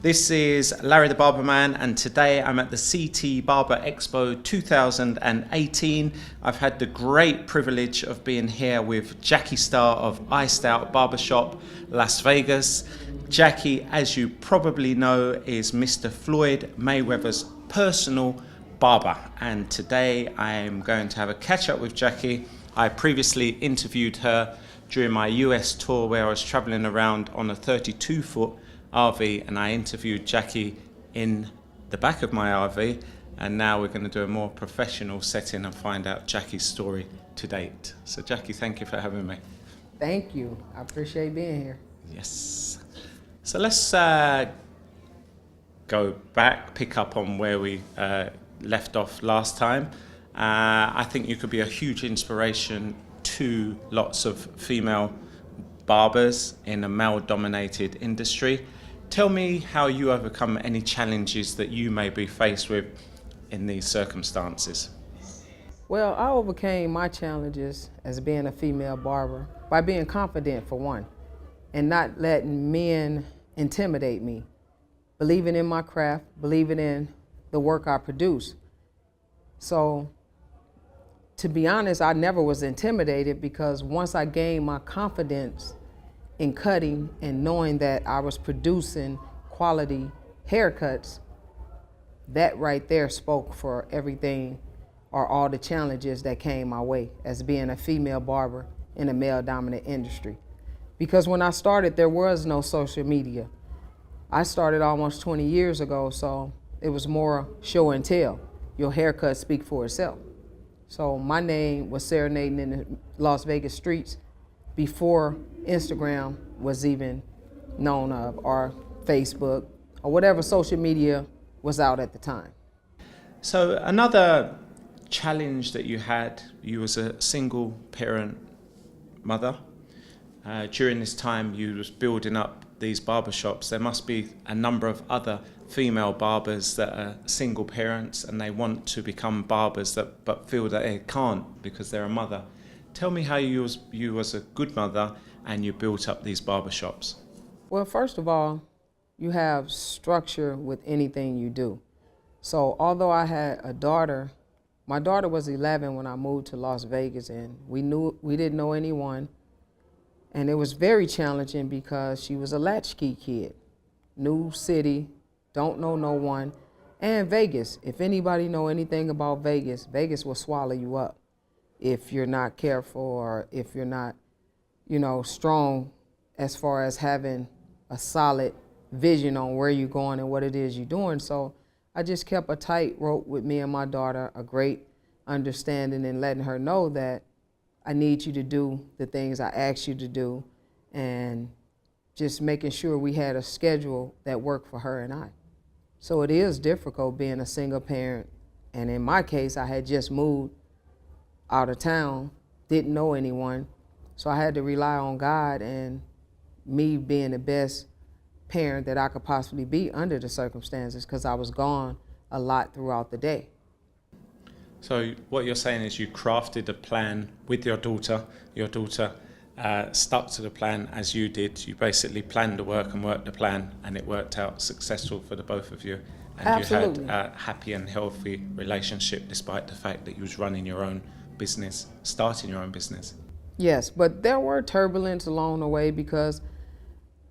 This is Larry the Barber Man, and today I'm at the CT Barber Expo 2018. I've had the great privilege of being here with J.Starr of Iced Out Barbershop, Las Vegas. Jackie, as you probably know, is Mr. Floyd Mayweather's personal barber, and today I am going to have a catch up with Jackie. I previously interviewed her during my US tour where I was traveling around on a 32-foot RV, and I interviewed Jackie in the back of my RV, and now we're going to do a more professional setting and find out Jackie's story to date. So Jackie, thank you for having me. Thank you. I appreciate being here. Yes. So let's go back, pick up on where we left off last time. I think you could be a huge inspiration to lots of female barbers in a male-dominated industry. Tell me how you overcome any challenges that you may be faced with in these circumstances. Well, I overcame my challenges as being a female barber by being confident, for one, and not letting men intimidate me, believing in my craft, believing in the work I produce. So, to be honest, I never was intimidated, because once I gained my confidence in cutting and knowing that I was producing quality haircuts, that right there spoke for everything or all the challenges that came my way as being a female barber in a male-dominant industry. Because when I started, there was no social media. I started almost 20 years ago, so it was more show and tell. Your haircut speak for itself. So my name was serenading in the Las Vegas streets before Instagram was even known of, or Facebook, or whatever social media was out at the time. So another challenge that you had, you was a single parent mother. During this time you was building up these barbershops. There must be a number of other female barbers that are single parents and they want to become barbers but feel that they can't because they're a mother. Tell me how you was a good mother and you built up these barbershops. Well, first of all, you have structure with anything you do. So although I had a daughter, my daughter was 11 when I moved to Las Vegas, and we didn't know anyone. And it was very challenging because she was a latchkey kid. New city, don't know no one. And Vegas, if anybody know anything about Vegas, Vegas will swallow you up if you're not careful, or if you're not, strong as far as having a solid vision on where you're going and what it is you're doing. So I just kept a tight rope with me and my daughter, a great understanding, and letting her know that I need you to do the things I asked you to do, and just making sure we had a schedule that worked for her and I. So it is difficult being a single parent, and in my case, I had just moved out of town, didn't know anyone, so I had to rely on God and me being the best parent that I could possibly be under the circumstances, because I was gone a lot throughout the day. So what you're saying is you crafted a plan with your daughter. Your daughter stuck to the plan as you did. You basically planned the work and worked the plan, and it worked out successful for the both of you. And Absolutely. You had a happy and healthy relationship despite the fact that you was running your own business, starting your own business. Yes, but there were turbulence along the way because,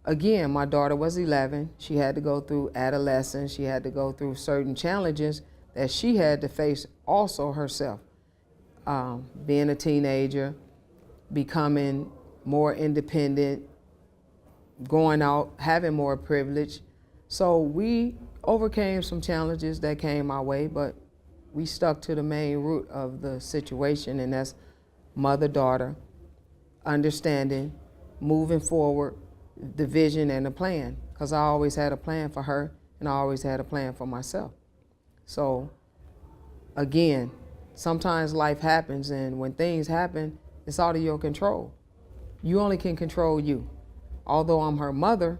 again, my daughter was 11. She had to go through adolescence. She had to go through certain challenges that she had to face also herself. Being a teenager, becoming more independent, going out, having more privilege. So we overcame some challenges that came our way, but we stuck to the main root of the situation, and that's mother-daughter, understanding, moving forward, the vision and the plan, because I always had a plan for her and I always had a plan for myself. So again, sometimes life happens, and when things happen, it's out of your control. You only can control you. Although I'm her mother,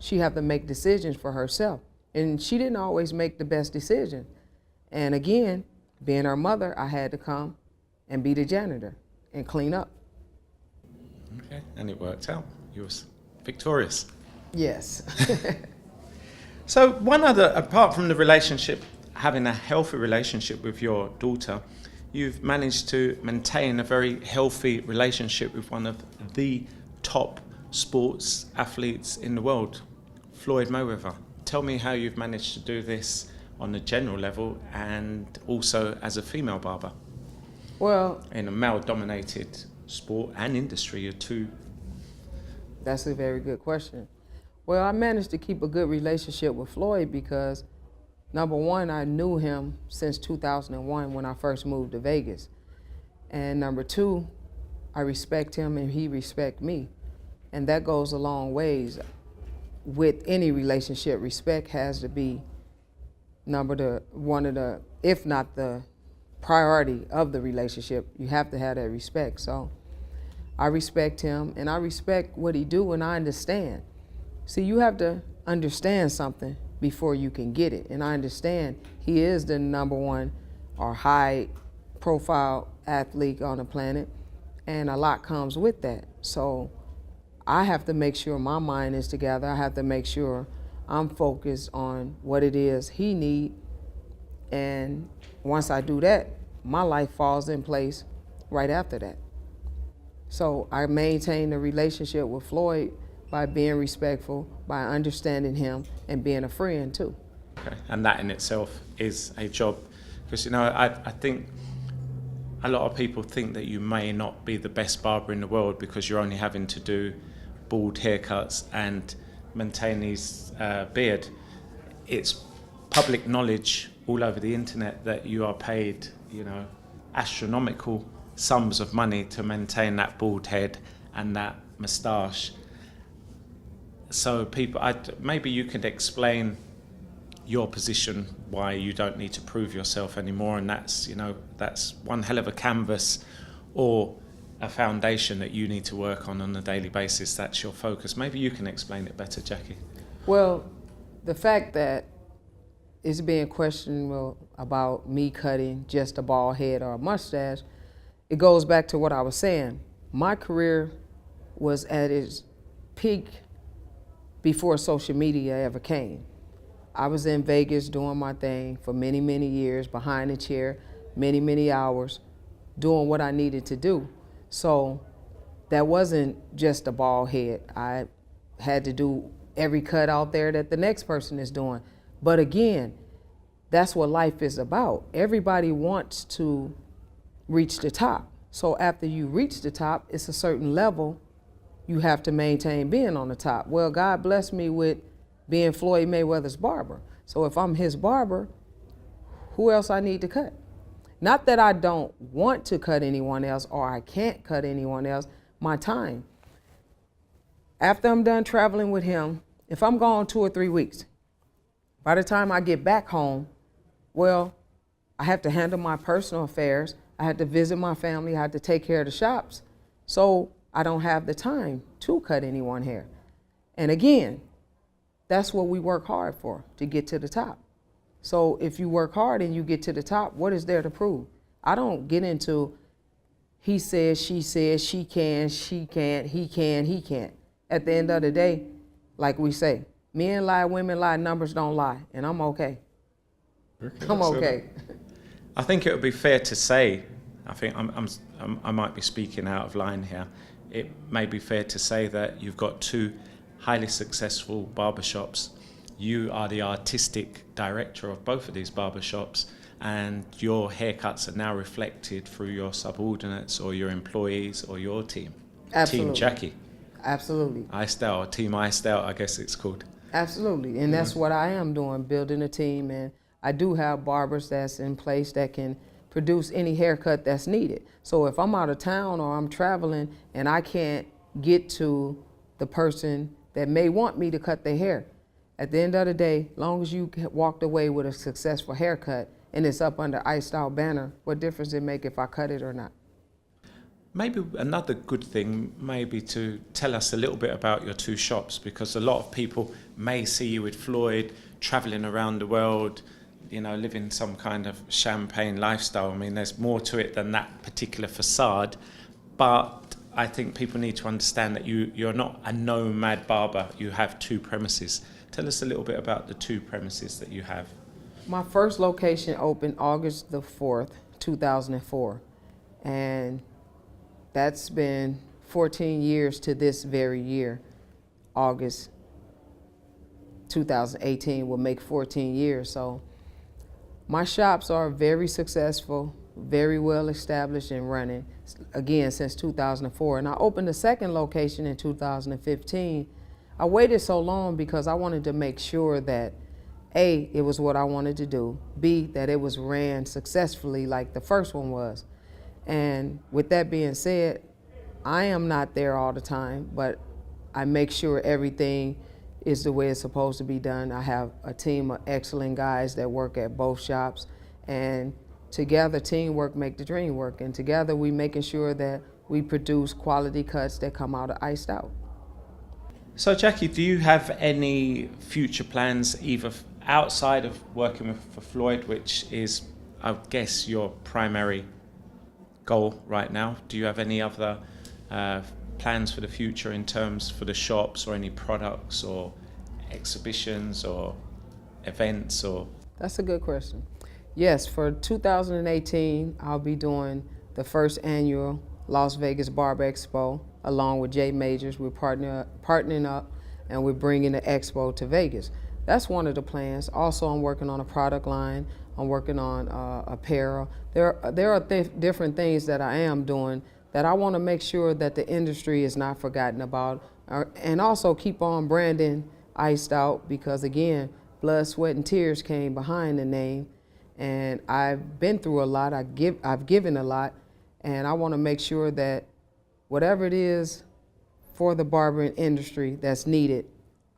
she have to make decisions for herself. And she didn't always make the best decision. And again, being her mother, I had to come and be the janitor and clean up. Okay, and it worked out. You was victorious. Yes. So one other, apart from the relationship, having a healthy relationship with your daughter, you've managed to maintain a very healthy relationship with one of the top sports athletes in the world, Floyd Mayweather. Tell me how you've managed to do this on a general level and also as a female barber Well, in a male-dominated sport and industry. You're two. that's a very good question. Well, I managed to keep a good relationship with Floyd because, number one, I knew him since 2001 when I first moved to Vegas. And number two, I respect him and he respects me. And that goes a long ways. With any relationship, respect has to be one of the, if not the priority of the relationship. You have to have that respect. So I respect him and I respect what he do and I understand. See, you have to understand something before you can get it. And I understand he is the number one or high profile athlete on the planet, and a lot comes with that. So I have to make sure my mind is together. I have to make sure I'm focused on what it is he need. And once I do that, my life falls in place right after that. So I maintain the relationship with Floyd by being respectful, by understanding him, and being a friend too. Okay. And that in itself is a job. Because, I think a lot of people think that you may not be the best barber in the world because you're only having to do bald haircuts and maintain his beard. It's public knowledge all over the internet that you are paid, astronomical sums of money to maintain that bald head and that moustache. So maybe you could explain your position, why you don't need to prove yourself anymore, and that's one hell of a canvas or a foundation that you need to work on a daily basis. That's your focus. Maybe you can explain it better, Jackie. Well, the fact that it's being questioned about me cutting just a bald head or a mustache, it goes back to what I was saying. My career was at its peak before social media ever came. I was in Vegas doing my thing for many, many years, behind the chair, many, many hours, doing what I needed to do. So that wasn't just a bald head. I had to do every cut out there that the next person is doing. But again, that's what life is about. Everybody wants to reach the top. So after you reach the top, it's a certain level you have to maintain being on the top. Well, God blessed me with being Floyd Mayweather's barber. So if I'm his barber, who else I need to cut? Not that I don't want to cut anyone else or I can't cut anyone else, my time. After I'm done traveling with him, if I'm gone 2 or 3 weeks, by the time I get back home, well, I have to handle my personal affairs. I had to visit my family. I had to take care of the shops. So I don't have the time to cut anyone hair. And again, that's what we work hard for, to get to the top. So if you work hard and you get to the top, what is there to prove? I don't get into he says, she can, she can't, he can, he can't. At the end of the day, like we say, men lie, women lie, numbers don't lie, and I'm okay. I'm okay. I think it would be fair to say, I think I might be speaking out of line here. It may be fair to say that you've got two highly successful barbershops. You are the artistic director of both of these barbershops, and your haircuts are now reflected through your subordinates or your employees or your team. Absolutely. Team Jackie. Absolutely. Iced Out, Team Iced Out, I guess it's called. Absolutely, and that's what I am doing, building a team, and I do have barbers that's in place that can produce any haircut that's needed. So if I'm out of town or I'm traveling and I can't get to the person that may want me to cut their hair, at the end of the day, long as you walked away with a successful haircut and it's up under Iced Out banner, what difference does it make if I cut it or not? Maybe another good thing may be to tell us a little bit about your two shops, because a lot of people may see you with Floyd traveling around the world, living some kind of champagne lifestyle. I mean, there's more to it than that particular facade, but I think people need to understand that you're not a nomad barber. You have two premises. Tell us a little bit about the two premises that you have. My first location opened August the 4th, 2004. And that's been 14 years to this very year. August 2018 will make 14 years. So my shops are very successful, very well established and running, again, since 2004. And I opened the second location in 2015. I waited so long because I wanted to make sure that A, it was what I wanted to do, B, that it was ran successfully like the first one was. And with that being said, I am not there all the time, but I make sure everything is the way it's supposed to be done. I have a team of excellent guys that work at both shops, and together, teamwork make the dream work, and together we making sure that we produce quality cuts that come out of Iced Out. So Jackie, do you have any future plans either outside of working for Floyd, which is, I guess, your primary goal right now? Do you have any other plans for the future in terms for the shops, or any products or exhibitions or events? Or That's a good question. Yes, for 2018, I'll be doing the first annual Las Vegas Barber Expo along with J Majors. We're partnering up, and we're bringing the expo to Vegas. That's one of the plans. Also, I'm working on a product line. I'm working on apparel. There are different things that I am doing that I want to make sure that the industry is not forgotten about, and also keep on branding Iced Out, because again, blood, sweat, and tears came behind the name, and I've been through a lot. I've given a lot, and I want to make sure that whatever it is for the barbering industry that's needed,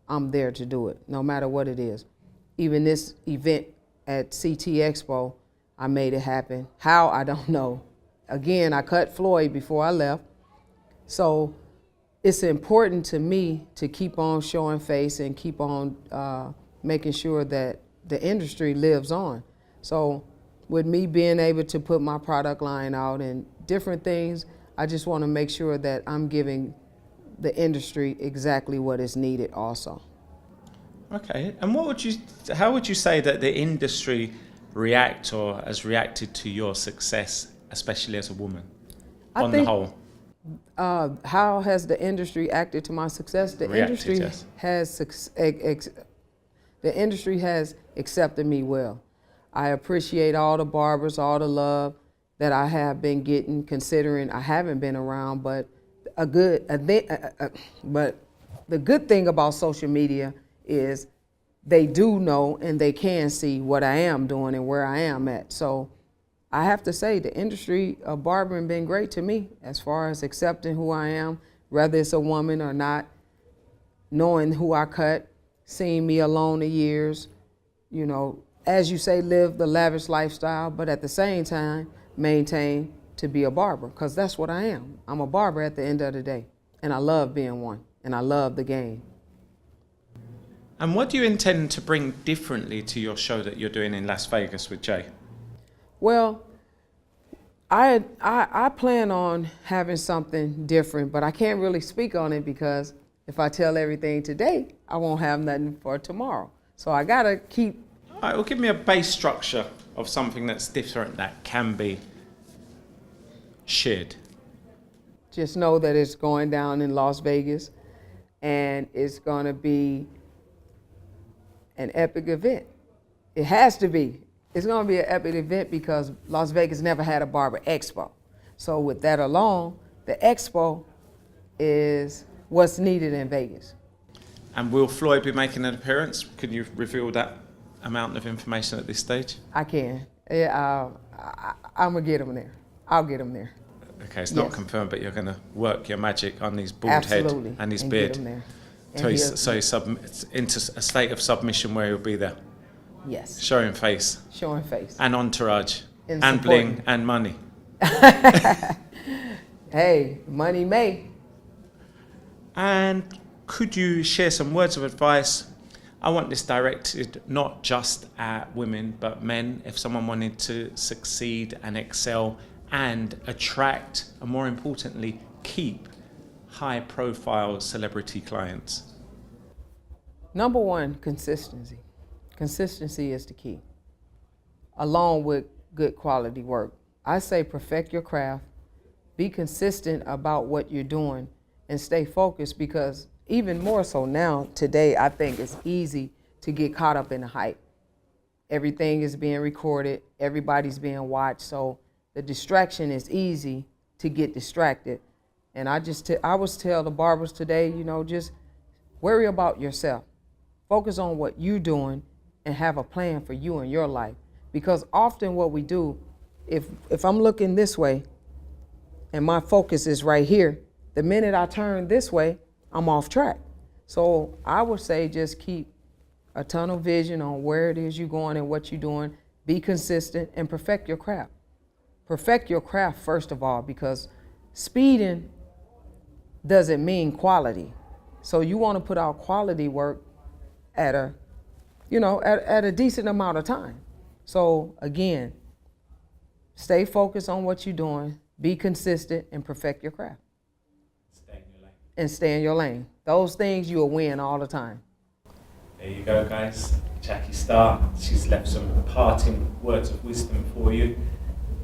I'm there to do it, no matter what it is. Even this event at CT Expo, I made it happen. How, I don't know. Again, I cut Floyd before I left. So it's important to me to keep on showing face and keep on making sure that the industry lives on. So with me being able to put my product line out and different things, I just want to make sure that I'm giving the industry exactly what is needed also. Okay, and how would you say that the industry has reacted to your success, especially as a woman, on the whole? How has the industry acted to my success? The industry has accepted me well. I appreciate all the barbers, all the love that I have been getting, considering I haven't been around. But but the good thing about social media is they do know and they can see what I am doing and where I am at. So I have to say the industry of barbering been great to me as far as accepting who I am, whether it's a woman or not, knowing who I cut, seeing me alone the years, you know, as you say, live the lavish lifestyle, but at the same time, maintain to be a barber, because that's what I am. I'm a barber at the end of the day, and I love being one, and I love the game. And what do you intend to bring differently to your show that you're doing in Las Vegas with Jay? Well, I plan on having something different, but I can't really speak on it because if I tell everything today, I won't have nothing for tomorrow. So I gotta keep. All right, well, give me a base structure of something that's different that can be shared. Just know that it's going down in Las Vegas, and it's gonna be an epic event. It has to be. It's gonna be an epic event because Las Vegas never had a barber expo. So with that alone, the expo is what's needed in Vegas. And will Floyd be making an appearance? Can you reveal that amount of information at this stage? I can. Yeah, I'm gonna get him there. I'll get him there. Okay, it's not confirmed, but you're going to work your magic on his bald Absolutely. head and his And beard. get him there. So he submits into a state of submission where he'll be there. Yes. Showing face. Showing face. And entourage. And And supporting. bling and money. Hey, money may. And could you share some words of advice? I want this directed not just at women, but men. If someone wanted to succeed and excel and attract, and more importantly, keep high-profile celebrity clients. Number one, consistency. Consistency is the key, along with good quality work. I say perfect your craft, be consistent about what you're doing, and stay focused, because even more so now, today, I think it's easy to get caught up in the hype. Everything is being recorded, everybody's being watched, so the distraction is easy to get distracted. And I always tell the barbers today, just worry about yourself. Focus on what you're doing and have a plan for you and your life. Because often what we do, if I'm looking this way and my focus is right here, the minute I turn this way, I'm off track. So I would say just keep a tunnel vision on where it is you're going and what you're doing. Be consistent and perfect your craft. Perfect your craft first of all, because speeding doesn't mean quality. So you want to put out quality work at a decent amount of time. So again, stay focused on what you're doing, be consistent, and perfect your craft. Stay in your lane. And stay in your lane. Those things you'll win all the time. There you go, guys. J.Starr, she's left some parting words of wisdom for you.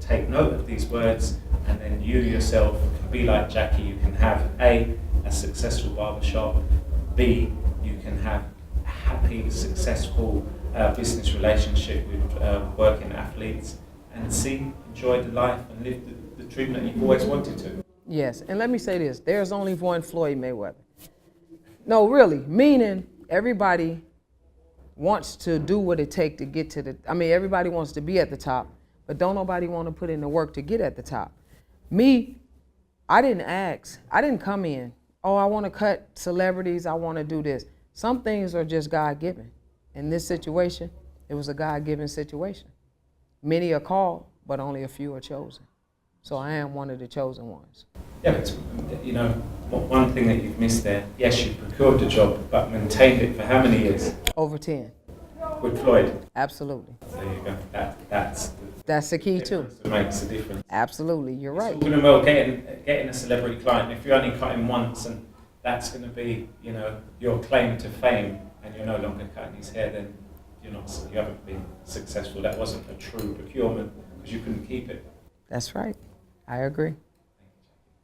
Take note of these words, and then you yourself can be like Jackie. You can have A, successful barbershop, B, you can have a happy, successful business relationship with working athletes, and C, enjoy the life and live the dream that you've always wanted to. Yes, and let me say this, there's only one Floyd Mayweather. No, really, meaning everybody wants to do what it takes to get to everybody wants to be at the top, but don't nobody want to put in the work to get at the top. Me, I didn't come in, oh, I want to cut celebrities, I want to do this. Some things are just God-given. In this situation, it was a God-given situation. Many are called, but only a few are chosen. So I am one of the chosen ones. Yeah, but one thing that you've missed there, yes, you procured the job, but maintained it for how many years? Over 10. With Floyd? Absolutely. There you go. That's the key too. It makes a difference. Absolutely, you're right. It's all good and well getting a celebrity client. If you only cut him once and that's going to be, your claim to fame, and you're no longer cutting his hair, then you haven't been successful. That wasn't a true procurement because you couldn't keep it. That's right. I agree.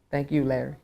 Thank you, Larry.